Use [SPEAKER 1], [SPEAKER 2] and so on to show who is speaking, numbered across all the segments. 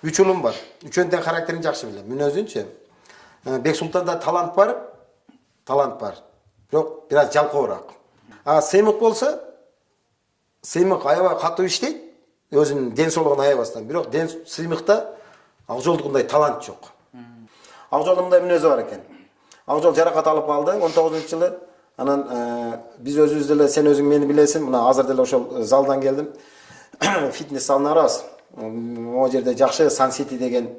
[SPEAKER 1] Үч улум бар. Үчөөнүн характерин жакшы билем. Мүнөзүнчү. Бексултанда талант бар. Бирок бираз жалкоораак. А Сыймык болсо, Сыймык аябай катуу иштейт. Өзүнүн ден соолугуна аябастан. Бирок Сыймыкта Акжолдукундай талант жок. Акжолдун мындай мүнөзү бар экен. Акжол жаракат алып калды 19-жылы. Анан биз өзүбүз деле, сен өзүң мени билесиң, мына азыр деле ошол залдан келдим. Фитнес залына барабыз. Могу жерде жакшы Сан Сити деген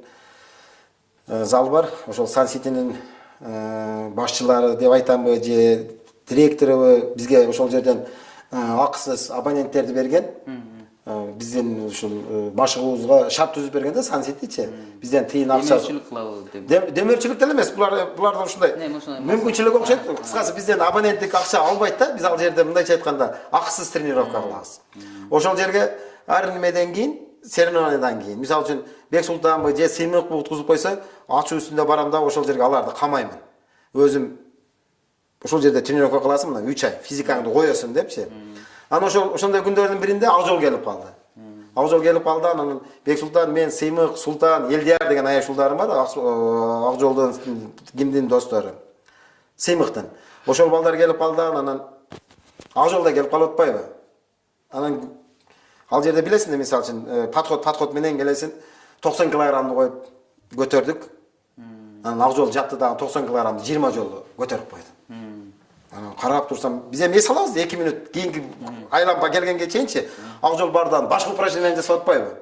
[SPEAKER 1] зал бар. Ошол Сан Ситинин башчылары деп айтамбы же директору бизге ошол жерден акысыз абоненттерди берген. Бизден ушул машыгуубузга шарт түзүп бергенде Сан Ситичи. Бизден тыйын акча.
[SPEAKER 2] Демөөрчүлүк кылабы деп.
[SPEAKER 1] Демөөрчүлүк деле эмес, буларда ушундай мүмкүнчүлүк окшойт. Кыскасы бизден абоненттик акча албайт да. Биз ал жерде мындайча айтканда акысыз тренировка кылабыз. Ошол жерге ар немеден кийин, соревнованиядан кийин, мисалы үчүн Бексултанбы же Сыймыкпы уткузуп койсо, ачуу үстүндө барам да ошол жерге аларды камаймын. Өзүм ошол жерде тренировка кыласың, мына 3 ай физикаңды коесуң депчи. Анан ошондой күндөрдүн биринде Акжол келип калды. Акжол келип калды, анан Бексултан, мен, Сыймык, Султан, Элдияр деген аяшуулдарым бар. Акжолдун кимдин достору? Сыймыктын. Ошол балдар келип калды, анан Акжол да келип калып атпайбы? Анан ал жерде билесиң да, мисалы үчүн, подход менен келесиң, 90 килограммды коюп көтөрдүк. Анан Акжол жатты дагы 90 килограммды 20 жолу көтөрүп койду. Анан карап турсам, биз эми эс алабыз 2 минут кийинки айлампа келгенге чейинчи Акжол бардан башка упражнение жасап атпайбы?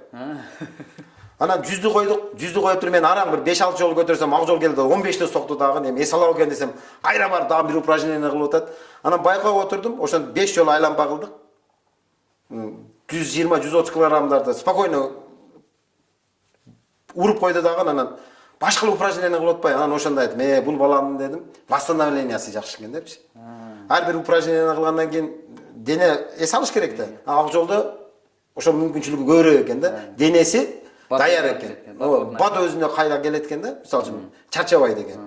[SPEAKER 1] Анан 100дү койдук, 100дү коюп туруп мен араң бир 5-6 жолу көтөрсөм, Акжол келди 15ти сокту дагы, эми эс алабы экен десем, кайра барып дагы бир упражнение кылып атат. Анан байкап отурдум, ошон 5 жолу айлампа кылдык. 120-130 килограммдарды спокойно уруп койду дагы, анан башка упражнение кылып атпай, анан ошондо айттым, бул баланын дедим, восстановлениясы жакшы экен депчи. Ар бир упражнение кылгандан кийин дене эс алыш керек да. Акжолдо ошол мүмкүнчүлүгү көбүрөөк экен да. Денеси даяр экен. Бат өзүнө кайра келет экен да, мисалы үчүн чарчабайт экен.